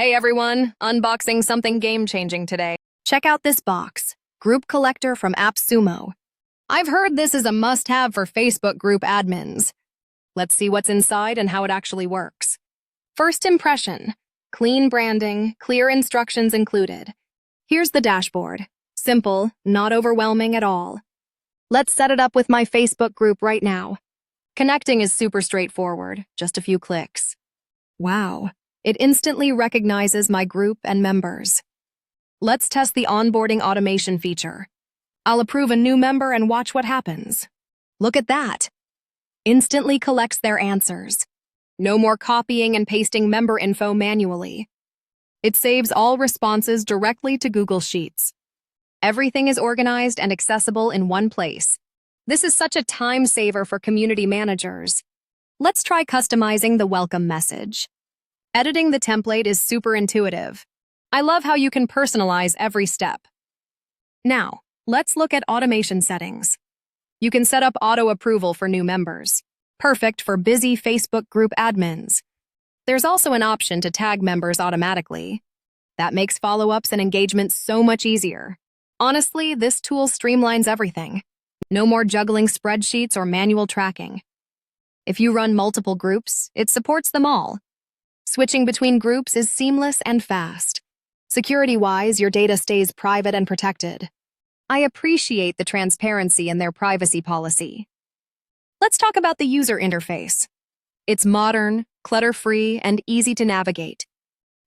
Hey everyone, unboxing something game-changing today. Check out this box, Group Collector from AppSumo. I've heard this is a must-have for Facebook group admins. Let's see what's inside and how it actually works. First impression, clean branding, clear instructions included. Here's the dashboard. Simple, not overwhelming at all. Let's set it up with my Facebook group right now. Connecting is super straightforward, just a few clicks. Wow. It instantly recognizes my group and members. Let's test the onboarding automation feature. I'll approve a new member and watch what happens. Look at that. Instantly collects their answers. No more copying and pasting member info manually. It saves all responses directly to Google Sheets. Everything is organized and accessible in one place. This is such a time saver for community managers. Let's try customizing the welcome message. Editing the template is super intuitive. I love how you can personalize every step. Now, let's look at automation settings. You can set up auto approval for new members. Perfect for busy Facebook group admins. There's also an option to tag members automatically. That makes follow-ups and engagement so much easier. Honestly, this tool streamlines everything. No more juggling spreadsheets or manual tracking. If you run multiple groups, it supports them all. Switching between groups is seamless and fast. Security-wise, your data stays private and protected. I appreciate the transparency in their privacy policy. Let's talk about the user interface. It's modern, clutter-free, and easy to navigate.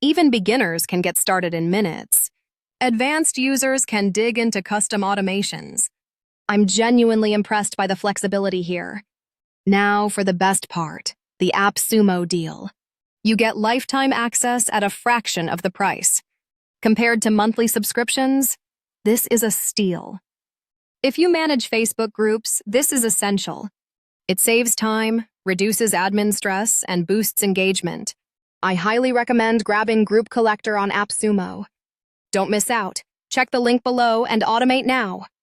Even beginners can get started in minutes. Advanced users can dig into custom automations. I'm genuinely impressed by the flexibility here. Now for the best part, the AppSumo deal. You get lifetime access at a fraction of the price. Compared to monthly subscriptions, this is a steal. If you manage Facebook groups, this is essential. It saves time, reduces admin stress, and boosts engagement. I highly recommend grabbing Group Collector on AppSumo. Don't miss out. Check the link below and automate now.